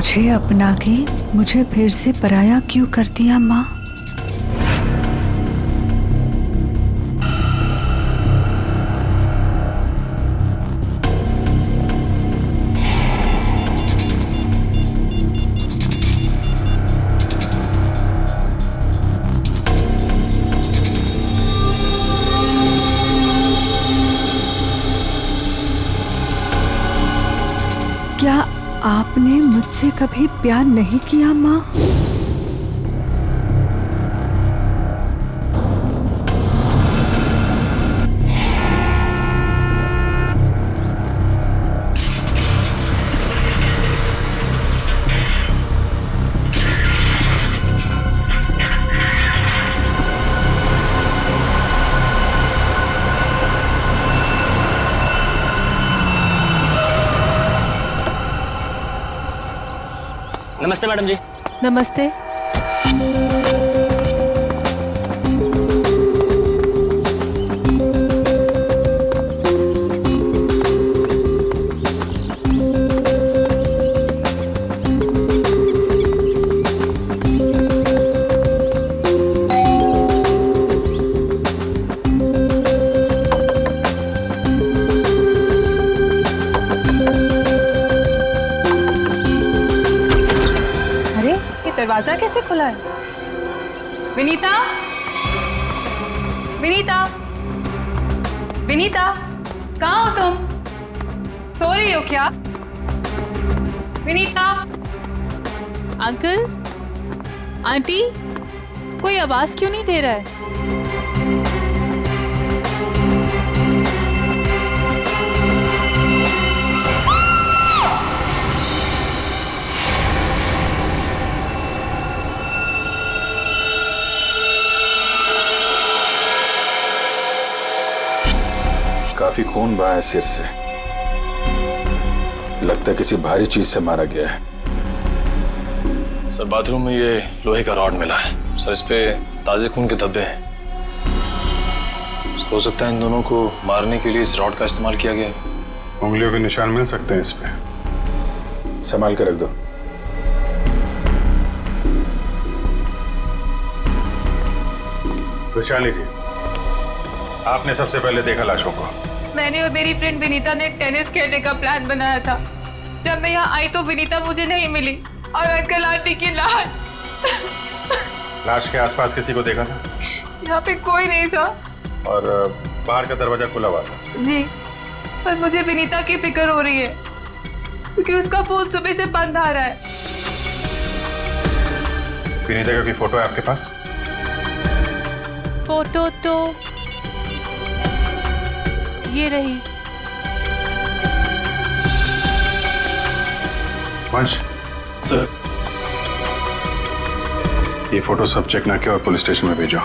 मुझे अपना के मुझे फिर से पराया क्यों कर दिया माँ? क्या आपने मुझसे कभी प्यार नहीं किया माँ? नमस्ते मैडम जी। नमस्ते। दरवाजा कैसे खुला है? विनीता, विनीता, विनीता, कहाँ हो तुम? सो रही हो क्या? विनीता। अंकल, आंटी, कोई आवाज क्यों नहीं दे रहा है? काफी खून बहा है सिर से, लगता है किसी भारी चीज से मारा गया है। सर बाथरूम में ये लोहे का रॉड मिला है सर, इस पे ताजे खून के धब्बे हैं। हो सकता है इन दोनों को मारने के लिए इस रॉड का इस्तेमाल किया गया है। उंगलियों के निशान मिल सकते हैं इस पे, संभाल कर रख दो। वैशाली जी, आपने सबसे पहले देखा लाशों को? मैंने और मेरी फ्रेंड विनीता ने टेनिस खेलने का प्लान बनाया था। जब मैं यहाँ आई तो विनीता मुझे नहीं मिली और अंकल आंटी की लाश। लाश के आसपास किसी को देखा था? यहाँ पे कोई नहीं था। और बाहर का दरवाजा खुला हुआ था? जी, पर मुझे विनीता की फिक्र हो रही है क्योंकि उसका फोन सुबह से बंद आ रहा है। विनीता का कोई फोटो है आपके पास? फोटो तो ये रही। वंश सर, ये फोटो सब चेक ना किया और पुलिस स्टेशन में भेजो,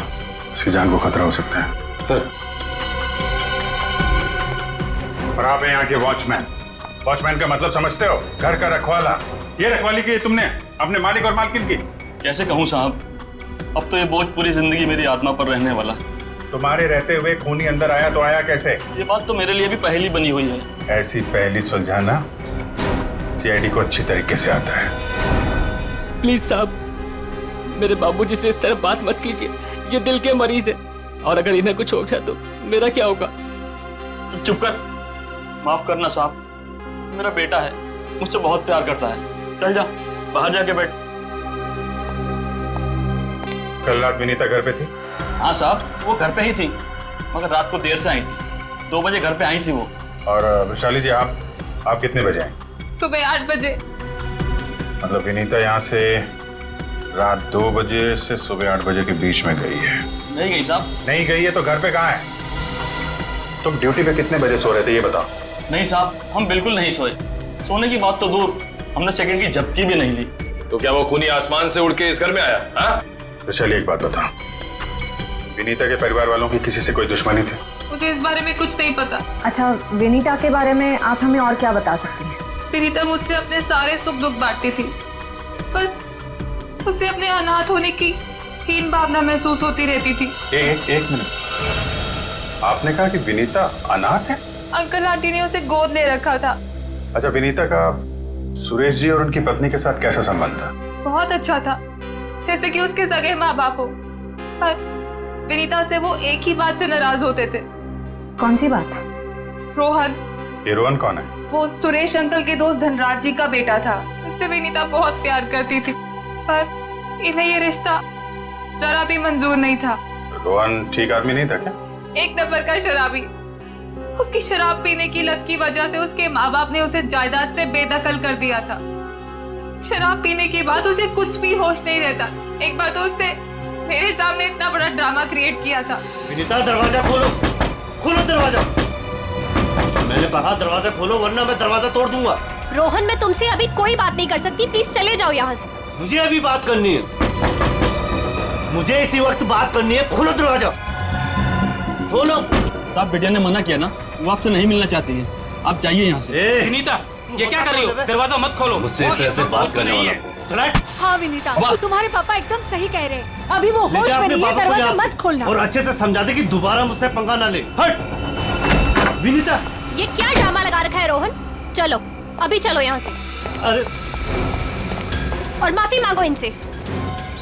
इसकी जान को खतरा हो सकता है। सर। और आप हैं यहाँ के वॉचमैन। वॉचमैन का मतलब समझते हो? घर का रखवाला। ये रखवाली की तुमने अपने मालिक और मालकिन की? कैसे कहूँ साहब, अब तो ये बोझ पूरी जिंदगी मेरी आत्मा पर रहने वाला। तुम्हारे रहते हुए खूनी अंदर आया तो आया कैसे? ये बात तो मेरे लिए भी पहेली बनी हुई है। ऐसी पहेली सुलझाना सीआईडी को अच्छी तरीके से आता है। प्लीज साहब, मेरे बाबूजी से इस तरह बात मत कीजिए, ये दिल के मरीज है और अगर इन्हें कुछ हो गया तो मेरा क्या होगा? चुप कर, माफ करना साहब, मेरा बेटा है, मुझसे बहुत प्यार करता है। चल जा, बाहर जाके बैठ। कल रात विनीता घर पे थी? हाँ साहब, वो घर पे ही थी, मगर रात को देर से आई थी। 2 बजे घर पे आई थी वो। और वैशाली जी, आप कितने बजे आई? सुबह 8 बजे। मतलब विनीता यहाँ से रात 2 बजे से सुबह 8 बजे के बीच में गई है? नहीं गई साहब। नहीं गई है तो घर पे कहाँ है? तुम ड्यूटी पे कितने बजे सो रहे थे ये बताओ? नहीं साहब, हम बिल्कुल नहीं सोए। सोने की बात तो दूर, हमने सेकंड की झपकी भी नहीं ली। तो क्या वो खूनी आसमान से उड़ के इस घर में आया? हाँ? वैशाली, एक बात बताओ, विनीता के परिवार वालों की किसी से कोई दुश्मनी थी? मुझे इस बारे में कुछ नहीं पता। अच्छा, विनीता के बारे में आप हमें और क्या बता सकती हैं? विनीता मुझसे अपने सारे सुख दुख बांटती थी, बस उसे अपने अनाथ होने की हीन भावना महसूस होती रहती थी। एक मिनट, आपने कहा कि विनीता अनाथ है? अंकल आंटी ने उसे गोद ले रखा था। अच्छा, विनीता का सुरेश जी और उनकी पत्नी के साथ कैसा संबंध था? बहुत अच्छा था, जैसे कि उसके सगे माँ बाप हो। पर विनीता से वो एक ही बात से नाराज होते थे। कौन सी बात? रोहन। ये रोहन कौन है? वो सुरेश अंकल के दोस्त धनराज जी का बेटा था। उससे विनीता बहुत प्यार करती थी, पर इन्हें ये रिश्ता जरा भी मंजूर नहीं था। रोहन ठीक आदमी नहीं था क्या? एक नंबर का शराबी। उसकी शराब पीने की लत की वजह से उसके माँ बाप ने उसे जायदाद से बेदखल कर दिया था। शराब पीने के बाद उसे कुछ भी होश नहीं रहता। एक बार तो उसने मेरे सामने इतना बड़ा ड्रामा क्रिएट किया था। विनीता दरवाजा खोलो, खोलो दरवाजा। मैंने कहा दरवाजा खोलो वरना मैं दरवाजा तोड़ दूंगा। रोहन, मैं तुमसे अभी कोई बात नहीं कर सकती, प्लीज चले जाओ यहाँ से। मुझे अभी बात करनी है, मुझे इसी वक्त बात करनी है। खोलो दरवाजा, खोलो। साहब बिटिया ने मना किया ना, वो आपसे नहीं मिलना चाहती है, आप जाइए यहाँ से। विनीता, ये क्या कर रही हो? दरवाजा मत खोलो। मुझसे इस तरह से बात करने वाला हाँ विनीता, तुम्हारे पापा एकदम सही कह रहे हैं। अभी वो होश में नहीं है, दरवाजा मत खोलना। और अच्छे से समझा दे कि दोबारा मुझसे पंगा ना ले। हट विनीता। ये क्या ड्रामा लगा रखा है रोहन? चलो अभी चलो यहाँ से। अरे और माफी मांगो इनसे।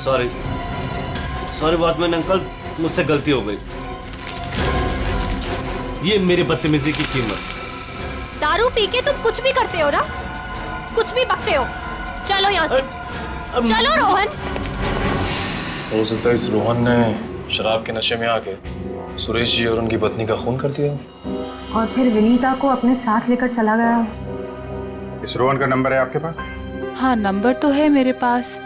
सॉरी सॉरी वॉचमैन अंकल, मुझसे गलती हो गई। ये मेरी बदतमीजी की कीमत। दारू पी के तुम कुछ भी करते हो ना, कुछ भी बकते हो। चलो यहाँ से, चलो रोहन। हो सकता है इस रोहन ने शराब के नशे में आके सुरेश जी और उनकी पत्नी का खून कर दिया और फिर विनीता को अपने साथ लेकर चला गया। इस रोहन का नंबर है आपके पास? हाँ, नंबर तो है मेरे पास।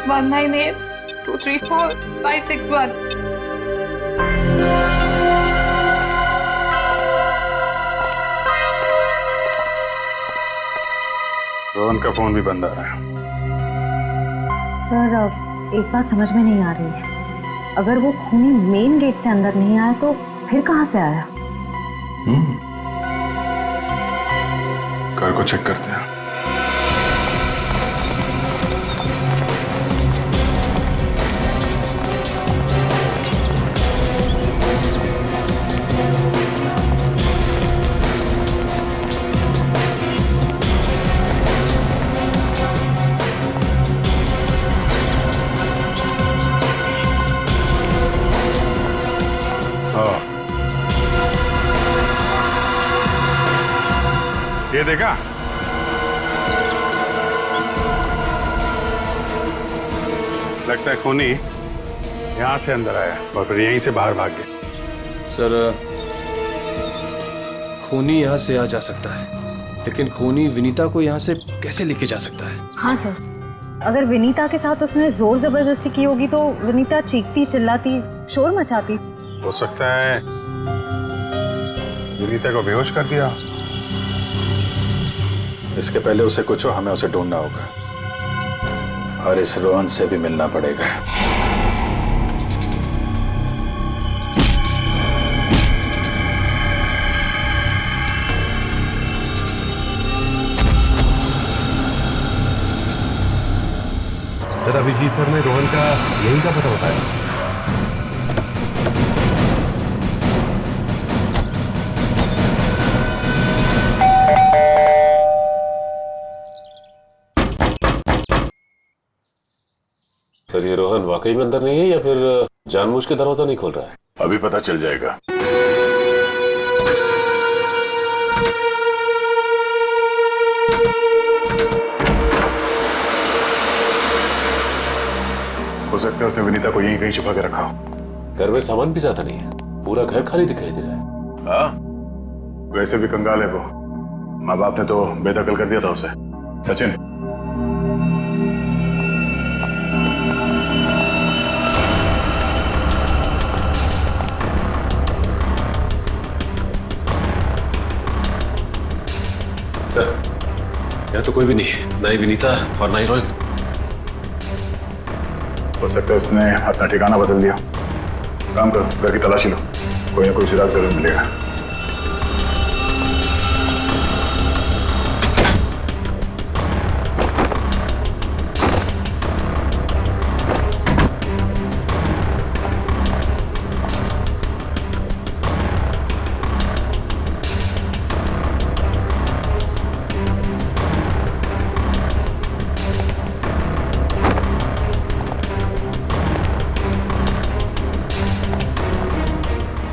1982345561। रोहन का फोन भी बंद आ रहा है। सर, अब एक बात समझ में नहीं आ रही है। अगर वो खूनी मेन गेट से अंदर नहीं आया तो फिर कहाँ से आया? घर को चेक करते हैं। ये देखा? लगता है खूनी यहाँ से अंदर आया और फिर यहीं से बाहर भाग गया। सर, खूनी यहाँ से आ जा सकता है, लेकिन खूनी विनीता को यहाँ से कैसे लेके जा सकता है? हाँ सर, अगर विनीता के साथ उसने जोर जबरदस्ती की होगी तो विनीता चीखती चिल्लाती शोर मचाती। हो सकता है विनीता को बेहोश कर दिया। इसके पहले उसे कुछ हो, हमें उसे ढूंढना होगा और इस रोहन से भी मिलना पड़ेगा। सर, अभिजीत सर ने रोहन का यही का पता बताया। सर, ये रोहन वाकई में अंदर नहीं है या फिर जानबूझ के दरवाजा नहीं खोल रहा है? अभी पता चल जाएगा। हो सकता है उसने विनीता को यहीं कहीं छुपा के रखा हो। घर में सामान भी ज्यादा नहीं है, पूरा घर खाली दिखाई दे रहा है। हाँ, वैसे भी कंगाल है वो। माँ बाप ने तो बेदखल कर दिया था उसे। सचिन, सर, यहाँ तो कोई भी नहीं है, ना ही विनीता और ना ही रोहन। हो सकता है उसने अपना ठिकाना बदल दिया। काम करो, घर की तलाशी लो, कोई ना कोई सुराग जरूर मिलेगा।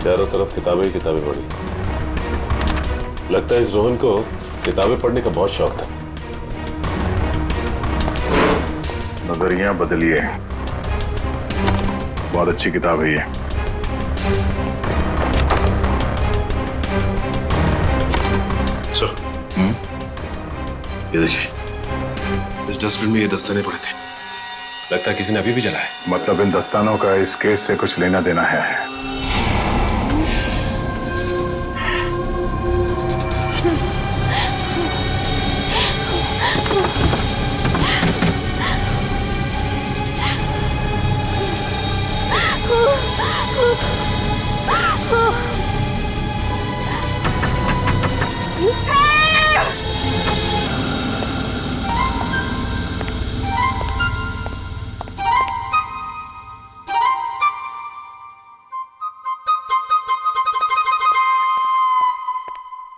चारों तरफ किताबें ही किताबें पढ़ी। लगता है इस रोहन को किताबें पढ़ने का बहुत शौक था। नजरिया बदलिए, बहुत अच्छी किताब है ये। ये देखिए, इस डस्टबिन में ये दस्ताने पड़े थे। लगता है किसी ने अभी भी जलाया। मतलब इन दस्तानों का इस केस से कुछ लेना देना है।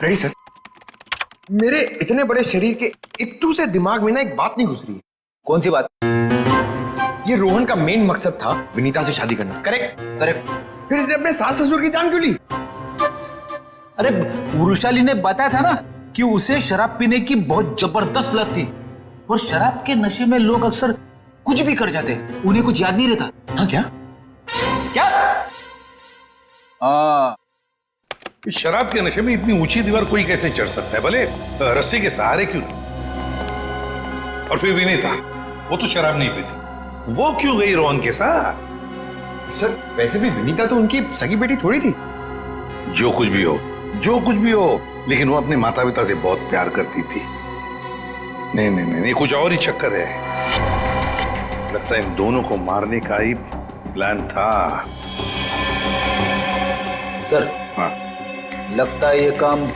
Ready sir. मेरे इतने बड़े शरीर के इत्तू से दिमाग में ना एक बात नहीं घुस रही है। कौन सी बात? ये रोहन का मेन मकसद था विनीता से शादी करना। Correct correct. फिर इसने अपने सास ससुर की जान क्यों ली? अरे वृषाली ने बताया था ना कि उसे शराब पीने की बहुत जबरदस्त लत थी, और शराब के नशे में लोग अक्सर कुछ भी कर जाते हैं, उन्हें कुछ याद नहीं रहता। हाँ क्या? शराब के नशे में इतनी ऊंची दीवार कोई कैसे चढ़ सकता है, भले रस्सी के सहारे क्यों नहीं? और फिर विनीता, वो तो शराब नहीं पीती, वो क्यों गई रोहन के साथ? सर वैसे भी विनीता तो उनकी सगी बेटी थोड़ी थी। जो कुछ भी हो, जो कुछ भी हो, लेकिन वो अपने माता पिता से बहुत प्यार करती थी। नहीं नहीं नहीं, कुछ और ही चक्कर है। लगता है इन दोनों को मारने का ही प्लान था। सर हाँ, लगता है ये काम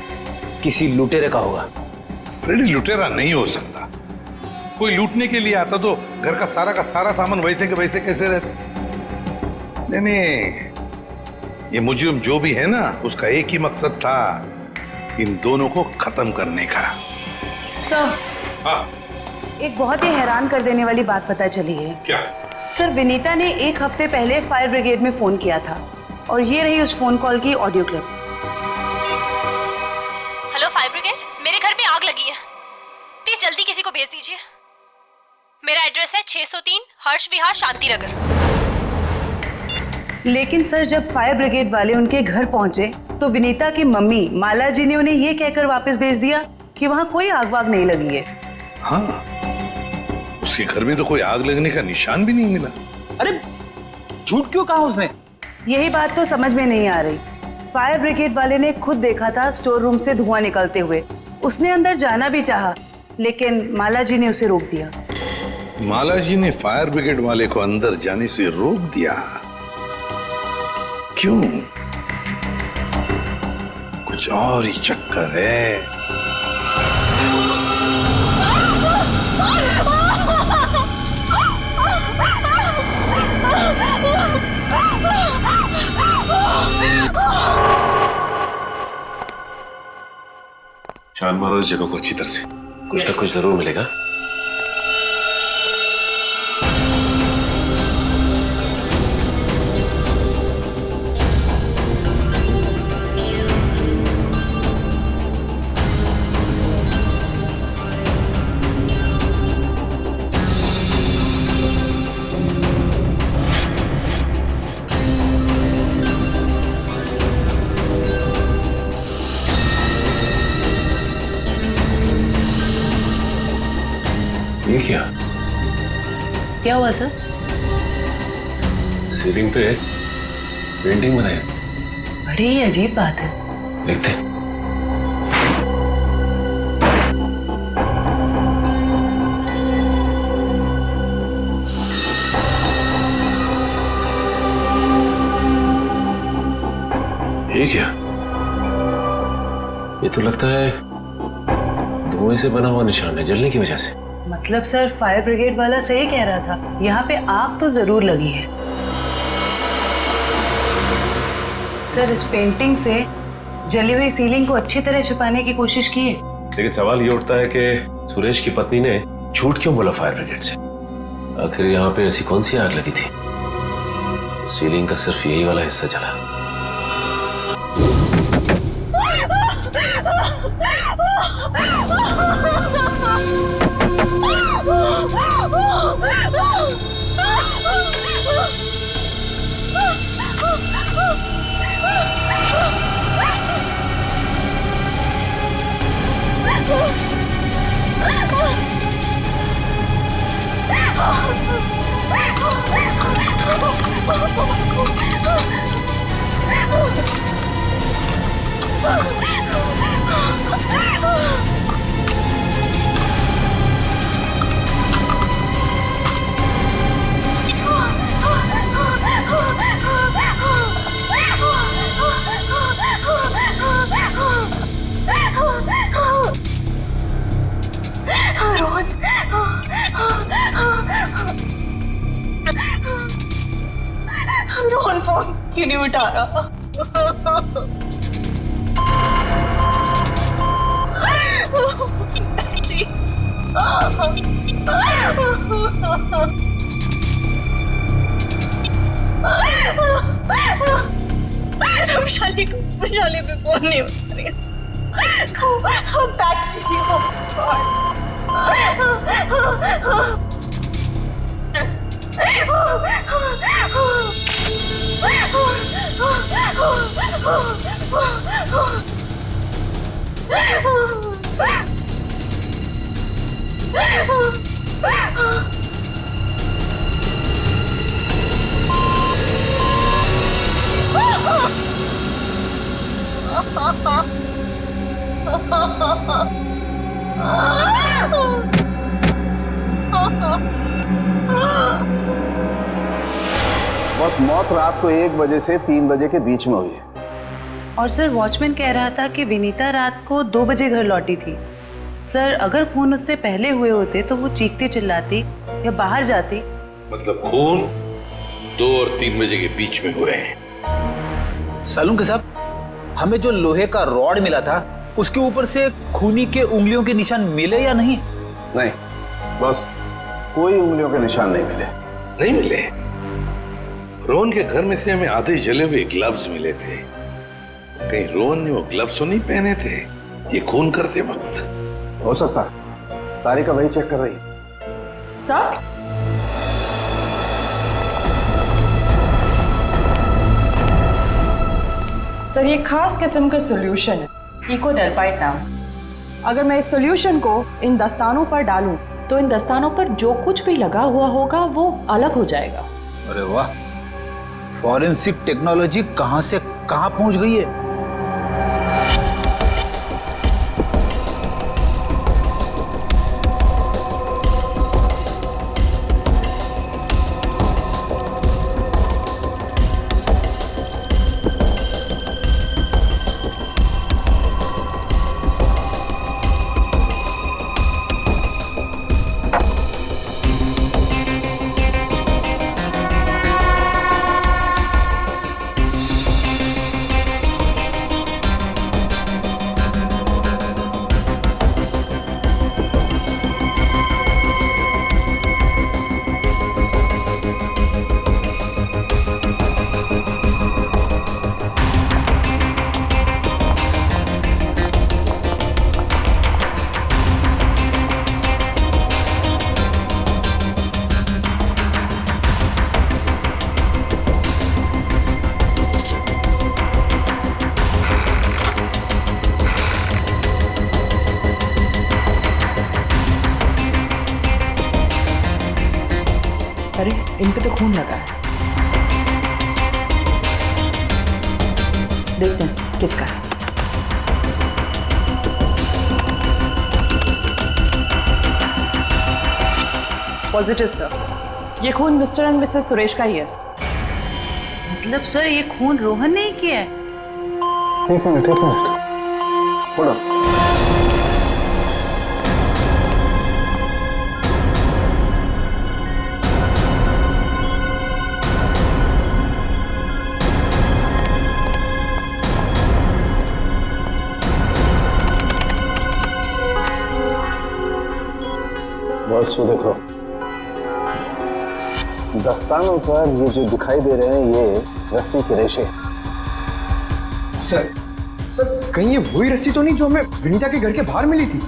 किसी लुटेरे का होगा। फ्रेडी लुटेरा नहीं हो सकता। कोई लूटने के लिए आता तो घर का सारा सामान वैसे के वैसे कैसे रहता? नहीं नहीं, ये मुजरिम जो भी है ना, उसका एक ही मकसद था, इन दोनों को खत्म करने का। सर, हाँ, एक बहुत ही हैरान कर देने वाली बात पता चली है। क्या? सर विनीता ने 1 हफ्ते पहले फायर ब्रिगेड में फोन किया था, और ये रही उस फोन कॉल की audio clip. Hello fire brigade, मेरे घर में आग लगी है, प्लीज जल्दी किसी को भेज दीजिए। मेरा एड्रेस है 603 हर्ष विहार शांति नगर। लेकिन सर जब फायर ब्रिगेड वाले उनके घर पहुंचे तो विनीता की मम्मी माला जी ने उन्हें ये कहकर वापस भेज दिया कि वहां कोई आग वाग नहीं लगी है। हाँ, उसके घर में तो कोई आग लगने का निशान भी नहीं मिला। अरे झूठ क्यों कहा उसने? यही बात तो समझ में नहीं आ रही। फायर ब्रिगेड वाले ने खुद देखा था स्टोर रूम से धुआं निकलते हुए। उसने अंदर जाना भी चाहा, लेकिन माला जी ने उसे रोक दिया। माला जी ने फायर ब्रिगेड वाले को अंदर जाने से रोक दिया? क्यों? कुछ और ही चक्कर है। छान मारो इस जगह को अच्छी तरह से, कुछ ना कुछ जरूर मिलेगा। ये क्या हुआ सर? सीलिंग पे पेंटिंग बनाया। बड़ी अजीब बात है। देखते। ये क्या? ये तो लगता है धुएं से बना हुआ निशान है, जलने की वजह से। मतलब सर फायर ब्रिगेड वाला सही कह रहा था, यहाँ पे आग तो जरूर लगी है। सर इस पेंटिंग से जली हुई सीलिंग को अच्छी तरह छुपाने की कोशिश की है। लेकिन सवाल ये उठता है कि सुरेश की पत्नी ने झूठ क्यों बोला फायर ब्रिगेड से? आखिर यहाँ पे ऐसी कौन सी आग लगी थी? सीलिंग का सिर्फ यही वाला हिस्सा जला। रोहन फोन क्यों नहीं उठा रहा? वैशाली पे फोन नहीं उठा रही। मौत रात को 1 बजे से 3 बजे के बीच में हुई है। और सर वॉचमैन कह रहा था कि विनीता रात को 2 बजे घर लौटी थी। सर अगर खून उससे पहले हुए होते तो वो चीखती चिल्लाती या बाहर जाती। मतलब खून 2 और 3 बजे के बीच में हुए हैं। सालून के साहब, हमें जो लोहे का रॉड मिला था उसके ऊपर से खूनी के उंगलियों के निशान मिले या नहीं? नहीं, बस कोई उंगलियों के निशान नहीं मिले। नहीं मिले? रोहन के घर में से हमें आधे जले हुए ग्लव्स मिले थे। कहीं रोहन ने वो ग्लव्स तो नहीं पहने थे ये खून करते वक्त? हो सकता है, तारिका वही चेक कर रही है। सर सर ये खास किस्म का सॉल्यूशन है, इकोडेल्पाइट नाम। अगर मैं इस सॉल्यूशन को इन दस्तानों पर डालूं तो इन दस्तानों पर जो कुछ भी लगा हुआ होगा वो अलग हो जाएगा। अरे वाह, फॉरेंसिक टेक्नोलॉजी कहां से कहां पहुंच गई है। अरे इन पे तो खून लगा है, देखते हैं किसका है। पॉजिटिव सर, ये खून मिस्टर एंड मिसेस सुरेश का ही है। मतलब सर ये खून रोहन ने ही किया है? एक मिनट बोलो। बस वो देखो, दस्तानों पर ये जो दिखाई दे रहे हैं ये रस्सी के रेशे। सर सर कहीं ये वही रस्सी तो नहीं जो हमें विनीता के घर के बाहर मिली थी?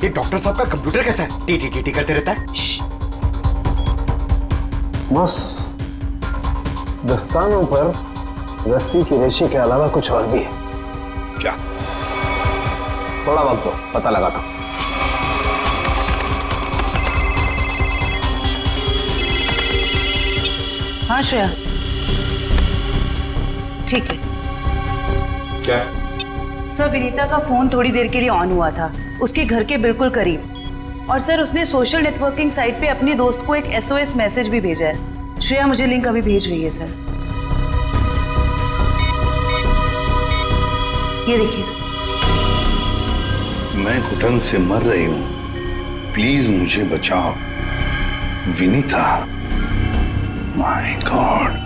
ये डॉक्टर साहब का कंप्यूटर कैसा है? टी टी टी टी करते रहता है। बस दस्तानों पर रस्सी की रेशे के अलावा कुछ और भी है। क्या? थोड़ा वक्त दो, पता लगाता हूं। हाँ श्रेया, ठीक है। क्या? सर विनीता का फोन थोड़ी देर के लिए ऑन हुआ था, उसके घर के बिल्कुल करीब। और सर उसने सोशल नेटवर्किंग साइट पे अपने दोस्त को एक SOS मैसेज भी भेजा है। श्रेया मुझे लिंक अभी भेज रही है सर। ये देखिए सर। मैं घुटन से मर रही हूं, प्लीज मुझे बचाओ। Vinita, my God.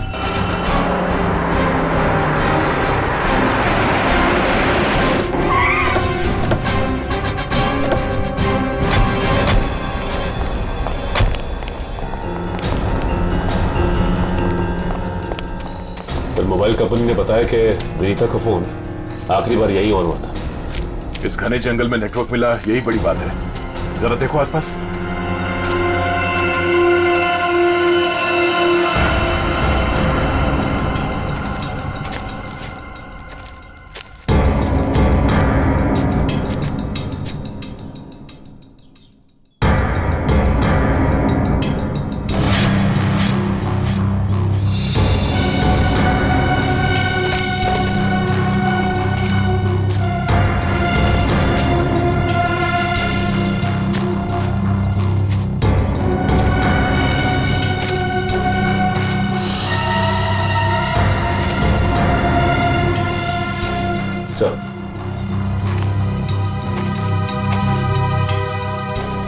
फिर मोबाइल कंपनी ने बताया कि विनीता का फोन आखिरी बार यही ऑन हुआ था। इस घने जंगल में नेटवर्क मिला, यही बड़ी बात है। जरा देखो आसपास।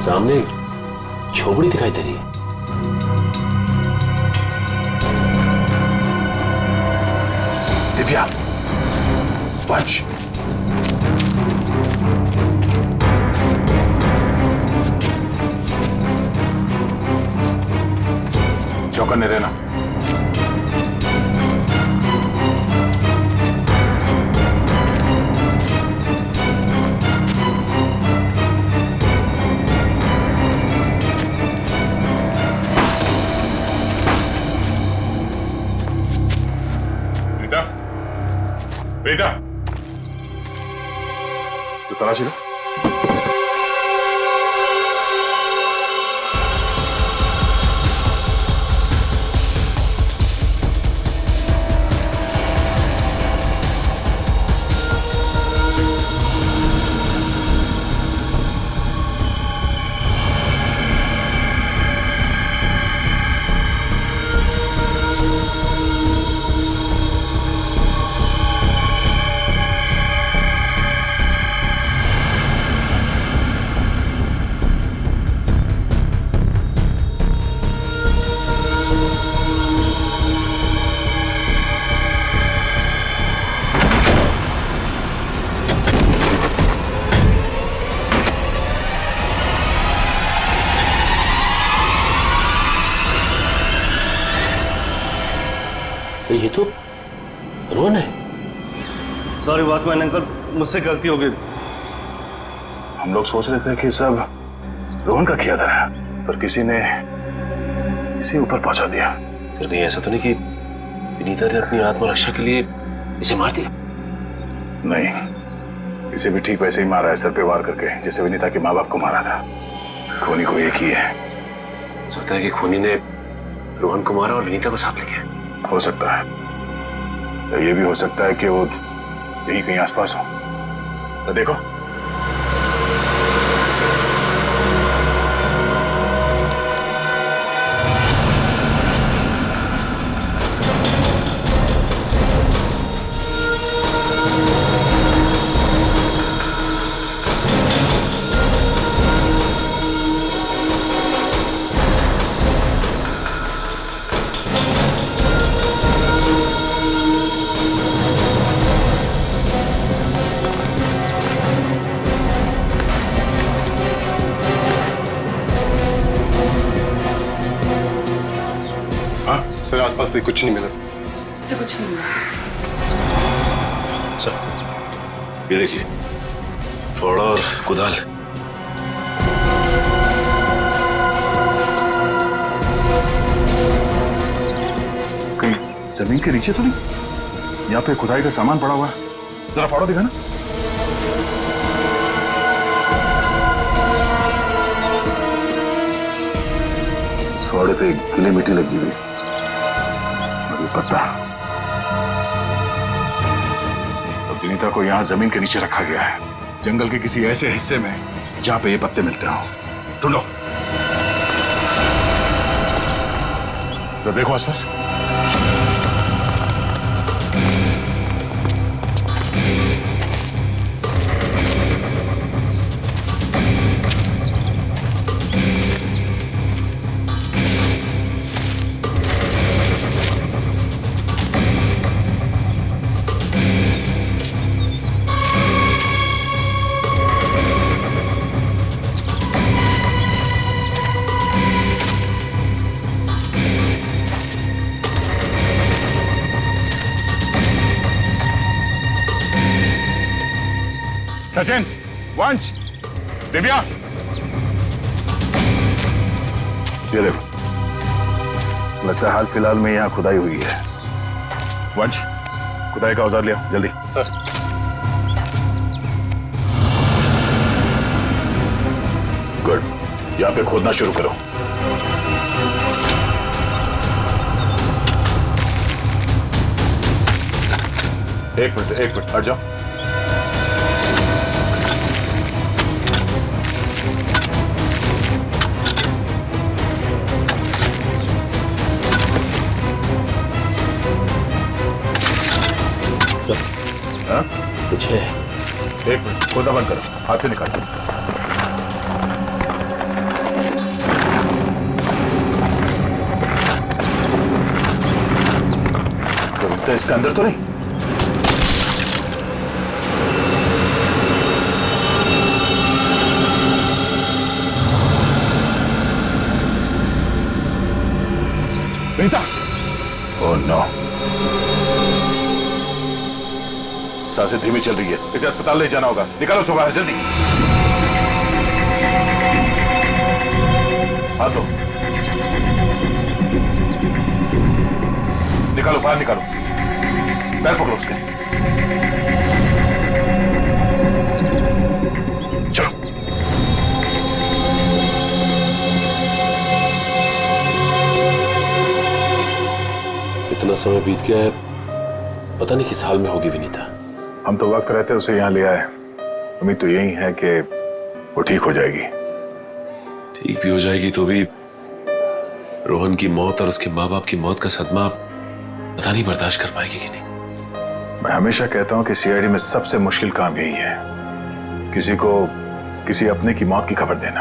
सामने झोपड़ी दिखाई दे रही है। दिव्या, वंश, चौकन्ने रहना। बेटा, तो तलाशी लो। तो ये तो रोहन है। सॉरी वॉचमैन अंकल, मुझसे गलती हो गई। हम लोग सोच रहे थे कि सब रोहन का किया था, पर किसी ने इसे ऊपर पहुंचा दिया। सर कहीं ऐसा तो नहीं कि विनीता ने अपनी आत्मरक्षा के लिए इसे मार दिया? नहीं, इसे भी ठीक वैसे ही मारा है, सर पे वार करके, जैसे विनीता के माँ बाप को मारा था। खूनी को एक ही है। सोचता है कि खूनी ने रोहन को मारा और विनीता को साथ ले गया। हो सकता है, या ये भी हो सकता है कि वो यही कहीं आसपास हो। तो देखो, सर आसपास भी कुछ नहीं मिला। मुझसे कुछ नहीं हुआ। ये देखिए, फावड़ा और कुदाल। कहीं जमीन के नीचे तो नहीं? यहाँ पे खुदाई का सामान पड़ा हुआ है, जरा फाड़ो दिखा ना। इस फावड़े पे गीली मिट्टी लगी हुई, और ये पत्ता। तो विनीता को यहाँ जमीन के नीचे रखा गया है, जंगल के किसी ऐसे हिस्से में जहाँ पे ये पत्ते मिलते हो। ढूंढो, तो देखो आसपास। सचिन, वंश, दिव्या, ये देखो, लगता है हाल फिलहाल में यहाँ खुदाई हुई है। वंश, खुदाई का औजार लिया जल्दी। सर। गुड, यहाँ पे खोदना शुरू करो। एक मिनट हट जाओ। हाँ? कुछ है। एक मिनट, खोदना बंद करो, हाथ से निकालो। तो इसके अंदर तो नहीं? विनीता! ओह नो, सांसें धीमी चल रही है, इसे अस्पताल ले जाना होगा। निकालो उसको बाहर जल्दी। हाथ दो, निकालो बाहर निकालो, पैर पकड़ो उसके। चलो। इतना समय बीत गया है, पता नहीं किस हाल में होगी विनीता। हम तो वक्त रहते उसे यहाँ ले आए, उम्मीद तो यही है कि वो ठीक हो जाएगी। ठीक भी हो जाएगी तो भी रोहन की मौत और उसके माँ बाप की मौत का सदमा पता नहीं बर्दाश्त कर पाएगी कि नहीं। मैं हमेशा कहता हूँ कि सीआईडी में सबसे मुश्किल काम यही है, किसी को किसी अपने की मौत की खबर देना।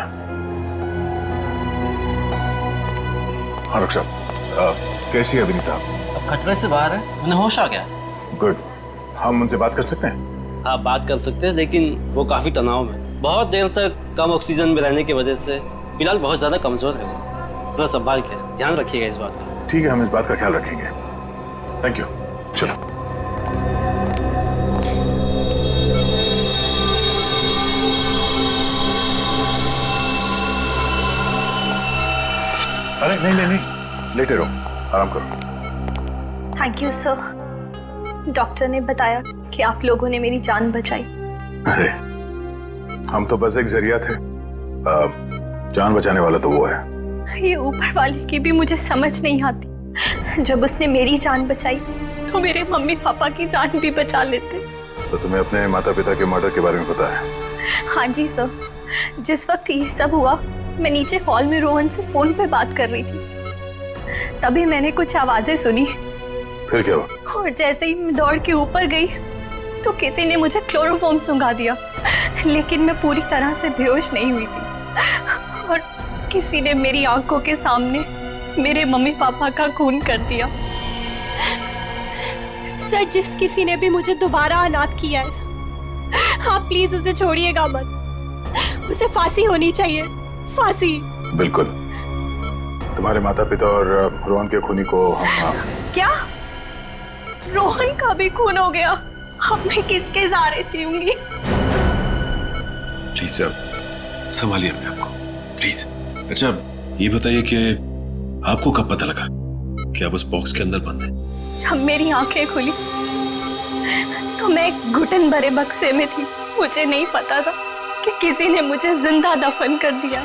हाँ डॉक्टर साहब, कैसी है विनीता? अब खतरे से बाहर है, उन्हें होश आ गया। गुड, हम उनसे बात कर सकते हैं? हाँ बात कर सकते हैं, लेकिन वो काफी तनाव में, बहुत देर तक कम ऑक्सीजन में रहने की वजह से फिलहाल बहुत ज्यादा कमजोर है वो। थोड़ा संभाल के ध्यान रखिएगा इस बात का। ठीक है, हम इस बात का ख्याल रखेंगे। Thank you. चलो। अरे नहीं नहीं नहीं, लेटे रहो, आराम करो। Thank you sir. डॉक्टर ने बताया कि आप लोगों ने मेरी जान बचाई। अरे हम तो बस एक जरिया थे, जान बचाने वाला तो वो है। ये ऊपर वाले की भी मुझे समझ नहीं आती। जब उसने मेरी जान बचाई तो मेरे मम्मी पापा की जान भी बचा लेते। तो तुम्हें अपने माता पिता के मर्डर के बारे में पता है? हाँ जी सर, जिस वक्त ये सब हुआ मैं नीचे हॉल में रोहन से फोन पे बात कर रही थी, तभी मैंने कुछ आवाजें सुनी। फिर क्या हुआ? और जैसे ही मैं दौड़ के ऊपर गई तो किसी ने मुझे क्लोरोफॉर्म सुंघा दिया, लेकिन मैं पूरी तरह से बेहोश नहीं हुई थी। और किसी ने मेरी आंखों के सामने मेरे मम्मी पापा का खून कर दिया। सर, जिस किसी ने भी मुझे दोबारा अनाथ किया है, आप प्लीज उसे छोड़िएगा मत। उसे फांसी होनी चाहिए, फांसी। बिल्कुल, तुम्हारे माता पिता और रोहन के खूनी को हम क्या? रोहन का भी खून हो गया। अब मैं किसके सहारे जीऊंगी? प्लीज सर, संभालिए अपने आप को, प्लीज। अच्छा ये बताइए कि आपको कब पता लगा कि आप उस बॉक्स के अंदर बंद हैं? जब मेरी आंखें खुली तो मैं एक घुटन भरे बक्से में थी। मुझे नहीं पता था कि किसी ने मुझे जिंदा दफन कर दिया।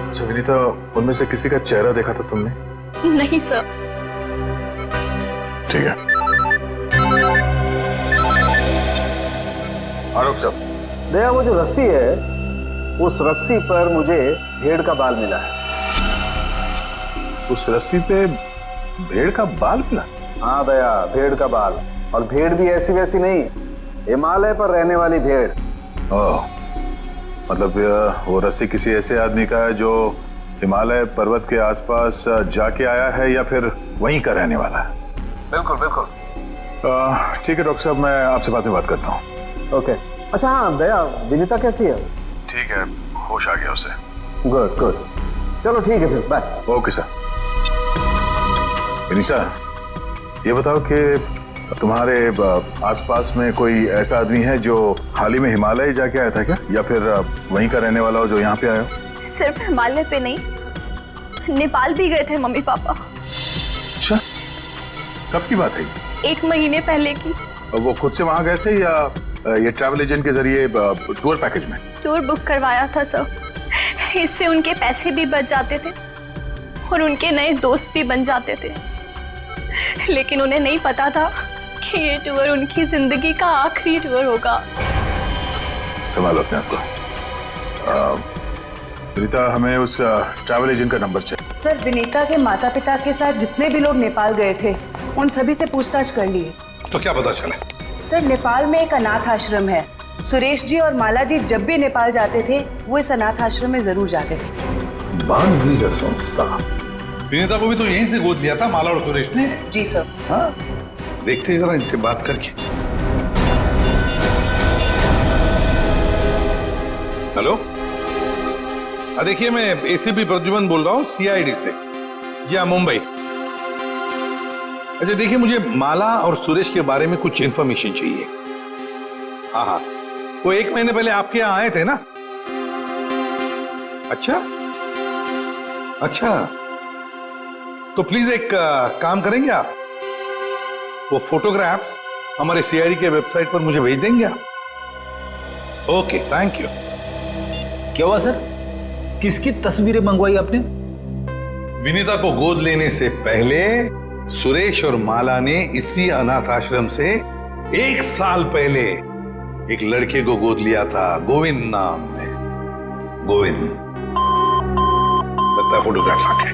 अच्छा विनीता, उनमें से किसी का चेहरा देखा था तुमने? नहीं सर। ठीक है। आरोप साहब, दया, वो जो रस्सी है, उस रस्सी पर मुझे भेड़ का बाल मिला है। उस रस्सी पे भेड़ का बाल मिला? हाँ दया, भेड़ का बाल। और भेड़ भी ऐसी वैसी नहीं, हिमालय पर रहने वाली भेड़। ओह, मतलब वो रस्सी किसी ऐसे आदमी का है जो हिमालय पर्वत के आसपास जाके आया है या फिर वहीं का रहने वाला है? बिल्कुल बिल्कुल। ठीक है डॉक्टर साहब, मैं आपसे बाद में बात करता हूँ। ओके। अच्छा हाँ दया, विनीता कैसी है? ठीक है, होश आ गया उसे। गुड गुड, चलो ठीक है फिर, बाय। Okay sir. विनीता, ये बताओ कि तुम्हारे आसपास में कोई ऐसा आदमी है जो हाल ही में हिमालय जाके आया था क्या, या फिर वहीं का रहने वाला हो जो यहाँ पे आया हो? सिर्फ हिमालय पे नहीं, नेपाल भी गए थे मम्मी पापा। अच्छा, कब की बात है? 1 महीने पहले की। वो खुद से वहां गए थे या ये ट्रैवल एजेंट के जरिए टूर पैकेज में? टूर बुक करवाया था सर। इससे उनके पैसे भी बच जाते थे और उनके नए दोस्त भी बन जाते थे। लेकिन उन्हें नहीं पता था कि ये टूर उनकी जिंदगी का आखिरी टूर होगा। संभालो अपने आप को। विनीता, हमें उस ट्रैवल एजेंट का नंबर चाहिए। सर, विनीता के माता पिता के साथ जितने भी लोग नेपाल गए थे उन सभी से पूछताछ कर लिए। तो क्या पता चला? सर, नेपाल में एक अनाथ आश्रम है। सुरेश जी और माला जी जब भी नेपाल जाते थे वो इस अनाथ आश्रम में जरूर जाते थे। बानवीर संस्था। विनीता को भी तो यहीं से गोद लिया था माला और सुरेश ने। जी सर। हाँ, देखते हैं जरा इनसे बात करके। हेलो, देखिए मैं एसीपी प्रद्युमन बोल रहा हूँ सीआईडी से, या मुंबई। अच्छा देखिए, मुझे माला और सुरेश के बारे में कुछ इंफॉर्मेशन चाहिए। हाँ हाँ, वो 1 महीने पहले आपके यहाँ आए थे ना? अच्छा अच्छा, तो प्लीज एक काम करेंगे आप, वो फोटोग्राफ्स हमारे सीआईडी के वेबसाइट पर मुझे भेज देंगे आप? Okay, thank you. क्या हुआ सर? किसकी तस्वीरें मंगवाई आपने? विनीता को गोद लेने से पहले सुरेश और माला ने इसी अनाथ आश्रम से 1 साल पहले एक लड़के को गोद लिया था, गोविंद नाम में। गोविंद, लगता है फोटोग्राफ्स आ गए।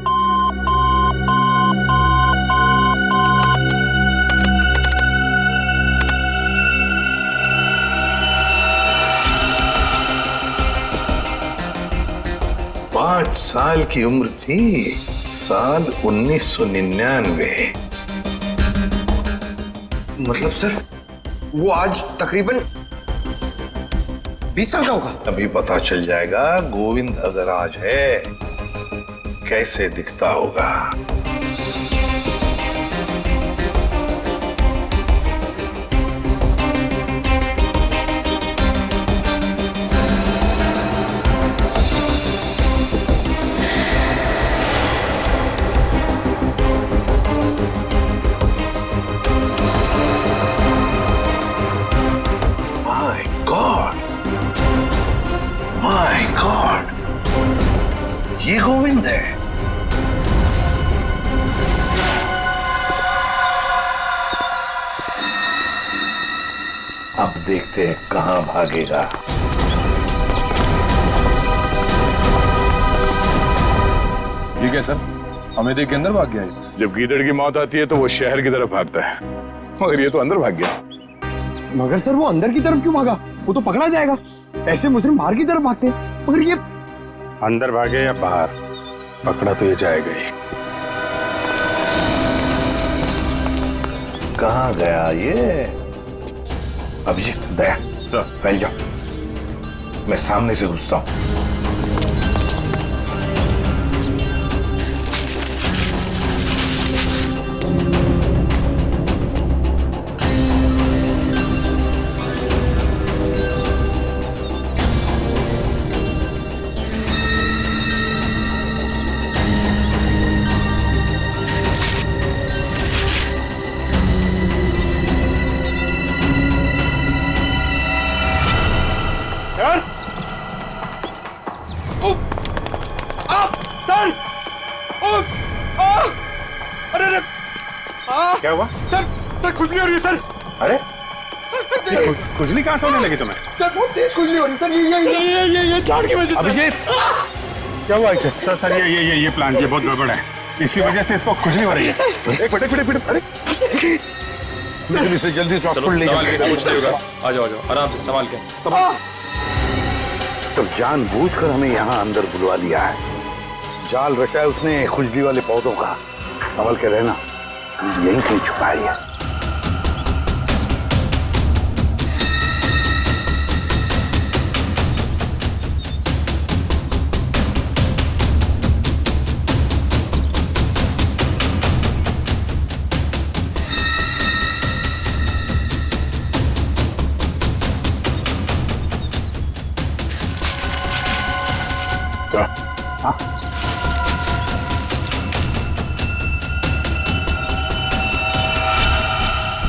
पांच साल की उम्र थी, साल 1999। मतलब सर, वो आज तकरीबन 20 साल का होगा। अभी पता चल जाएगा गोविंद अगर आज है कैसे दिखता होगा। ये गोविंद है। अब देखते हैं कहां भागेगा। ये क्या सर, हमें देख के अंदर भाग गया है? जब गीदड़ की मौत आती है तो वो शहर की तरफ भागता है, मगर ये तो अंदर भाग गया। मगर सर वो अंदर की तरफ क्यों भागा? वो तो पकड़ा जाएगा। ऐसे मुजरिम बाहर की तरफ भागते हैं, मगर ये अंदर भागे या बाहर, पकड़ा तो ये जाएगा ही। कहां गया ये? अभिजीत, दया सर, फैल जाओ, मैं सामने से घुसता हूं। क्या हुआ? सर खुजली हो रही है सर। अरे खुजली कहाँ से होने लगी तुम्हें? सर बहुत तेज खुजली हो रही है सर। ये झाड़ की वजह से। अभिजीत क्या हुआ इसे? सर ये प्लांट ये बहुत गड़बड़ है, इसकी वजह से इसको खुजली हो रही है। एक मिनट अरे इसे जल्दी से हॉस्पिटल ले संभाल के, कुछ नहीं होगा। आ जाओ आराम से संभाल के। तो जानबूझकर हमें यहाँ अंदर बुलवा लिया है। जाल रचा है उसने खुजली वाले पौधों का। संभल के रहना, यहीं कहीं छुपाई है।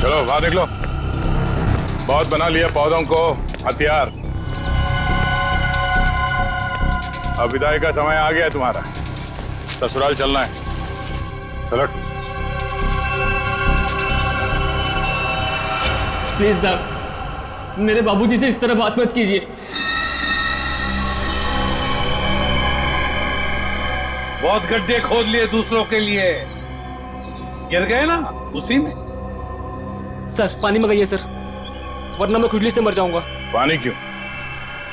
चलो वहां देख लो, बहुत बना लिया पौधों को हथियार। अब विदाई का समय आ गया है तुम्हारा, ससुराल चलना है। चलो प्लीज साहब, मेरे बाबूजी से इस तरह बात मत कीजिए। बहुत गड्ढे खोद लिए दूसरों के लिए, गिर गए ना उसी में। सर पानी मंगाइए सर, वरना मैं खुजली से मर जाऊंगा। पानी क्यों?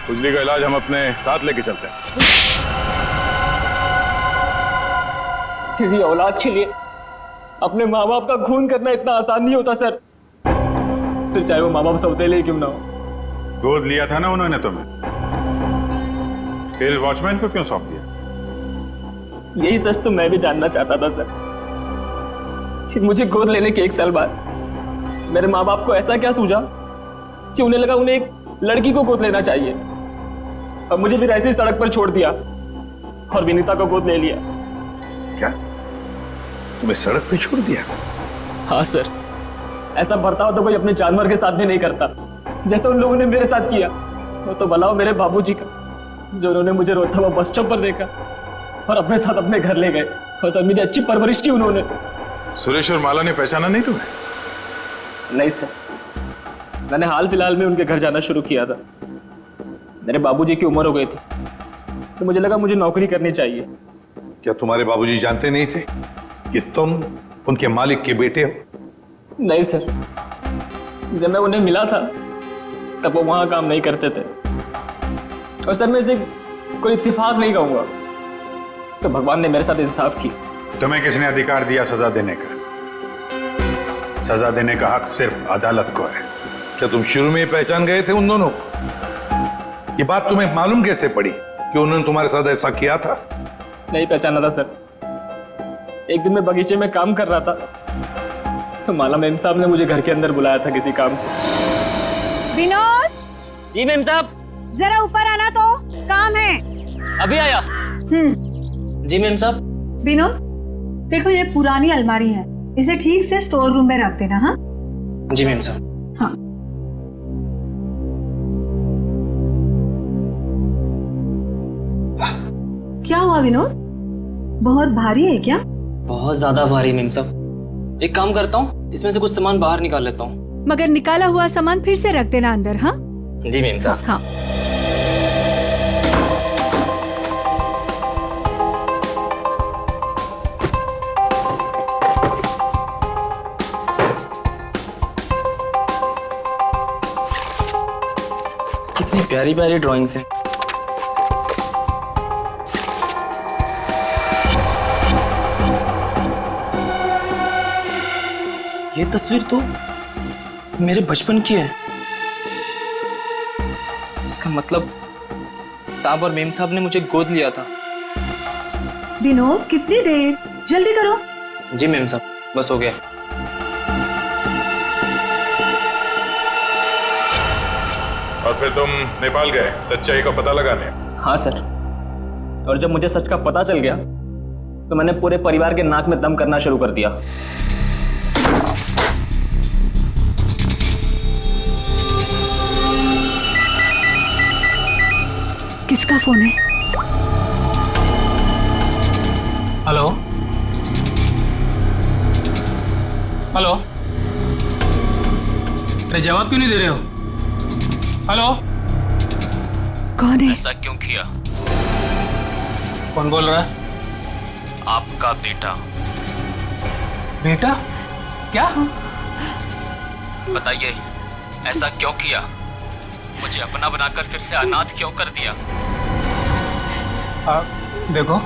खुजली का इलाज हम अपने साथ लेके चलते हैं। किसी औलाद के लिए अपने माँ बाप का खून करना इतना आसान नहीं होता सर, फिर चाहे वो माँ बाप सौतेले क्यों ना हो। गोद लिया था ना उन्होंने तुम्हें, फिर वॉचमैन को क्यों सौंप दिया? यही सच तो मैं भी जानना चाहता था सर, कि मुझे गोद लेने के 1 साल बाद मेरे माँ बाप को ऐसा क्या सूझा कि उन्हें लगा उन्हें एक लड़की को गोद लेना चाहिए, और मुझे फिर ऐसे ही सड़क पर छोड़ दिया और विनीता को गोद ले लिया। क्या तुम्हें सड़क पे छोड़ दिया? हाँ सर, ऐसा बर्ताव तो कोई अपने जानवर के साथ भी नहीं करता, जैसे उन लोगों ने मेरे साथ किया। वो तो भला हो मेरे बाबूजी का, जो उन्होंने मुझे रोता हुआ बस स्टॉप पर देखा और अपने साथ अपने घर ले गए, और तो मेरी अच्छी परवरिश की उन्होंने। सुरेश और माला ने पहचाना नहीं तुम्हें? नहीं सर, मैंने हाल फिलहाल में उनके घर जाना शुरू किया था। मेरे बाबूजी की उम्र हो गई थी, तो मुझे लगा मुझे नौकरी करनी चाहिए। क्या तुम्हारे बाबूजी जानते नहीं थे कि तुम उनके मालिक के बेटे हो? नहीं सर, जब मैं उन्हें मिला था तब वो वहां काम नहीं करते थे, और सर मैं इसे कोई इत्तेफाक नहीं कहूंगा, तो भगवान ने मेरे साथ इंसाफ की। तुम्हें किसने अधिकार दिया सजा देने का? सजा देने का हक सिर्फ अदालत को है। क्या तुम शुरू में ही पहचान गए थे उन दोनों को? ये बात तुम्हें मालूम कैसे पड़ी कि उन्होंने तुम्हारे साथ ऐसा किया था? नहीं पहचाना था सर। एक दिन मैं बगीचे में काम कर रहा था, तो माला मेम साहब ने मुझे घर के अंदर बुलाया था किसी काम से। विनोद! जी मेम साहब। जरा ऊपर आना, तो काम है। अभी आया। जी मेम साहब। विनोद देखो, ये पुरानी अलमारी है, इसे ठीक से स्टोर रूम में रख देना। हाँ जी मेम साहब। हाँ। क्या हुआ विनोद, बहुत भारी है क्या? बहुत ज्यादा भारी मेम साहब। एक काम करता हूँ, इसमें से कुछ सामान बाहर निकाल लेता हूँ। मगर निकाला हुआ सामान फिर से रख देना अंदर। हाँ जी मेम साहब। हाँ। कितनी प्यारी प्यारी ड्राइंग्स हैं। ये तस्वीर तो मेरे बचपन की है। इसका मतलब साहब और मेम साहब ने मुझे गोद लिया था। विनोद कितनी देर, जल्दी करो। जी मेम साहब, बस हो गया। और फिर तुम नेपाल गए सच्चाई का पता लगाने? हाँ सर, और जब मुझे सच का पता चल गया तो मैंने पूरे परिवार के नाक में दम करना शुरू कर दिया। किसका फोन है? हेलो हेलो, अरे जवाब क्यों नहीं दे रहे हो? हेलो, कौन है? ऐसा क्यों किया? कौन बोल रहा है? आपका बेटा। बेटा? क्या? बताइए, ऐसा क्यों किया? मुझे अपना बनाकर फिर से अनाथ क्यों कर दिया? देखो,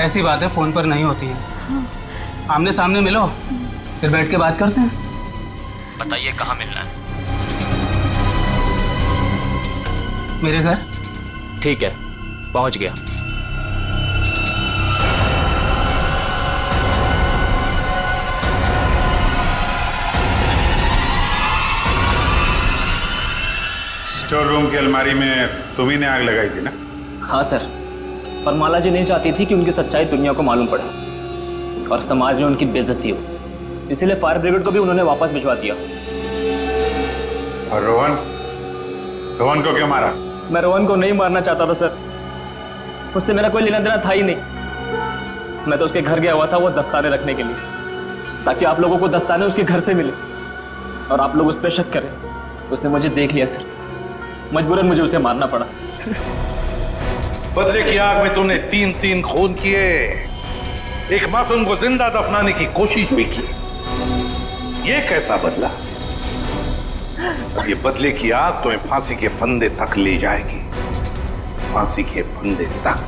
ऐसी बातें फोन पर नहीं होती हैं। आमने सामने मिलो, फिर बैठ के बात करते हैं। बताइए कहाँ मिलना है? मेरे घर। ठीक है, पहुंच गया। स्टोर रूम की अलमारी में तुम्ही ने आग लगाई थी ना? हाँ सर, पर माला जी नहीं चाहती थी कि उनकी सच्चाई दुनिया को मालूम पड़े और समाज में उनकी बेइज्जती हो, इसीलिए फायर ब्रिगेड को भी उन्होंने वापस भिजवा दिया। और रोहन? रोहन को क्यों मारा? मैं रोहन को नहीं मारना चाहता था सर, उससे मेरा कोई लेना देना था ही नहीं। मैं तो उसके घर गया हुआ था वो दस्ताने रखने के लिए, ताकि आप लोगों को दस्ताने उसके घर से मिले और आप लोग उस पर शक करें। उसने मुझे देख लिया सर, मजबूरन मुझे उसे मारना पड़ा। बदले की आग में तूने 3 खून किए, एक मासूम को जिंदा दफनाने की कोशिश भी की। ये कैसा बदला? ये बदले की आग तुम्हें फांसी के फंदे तक ले जाएगी, फांसी के फंदे तक।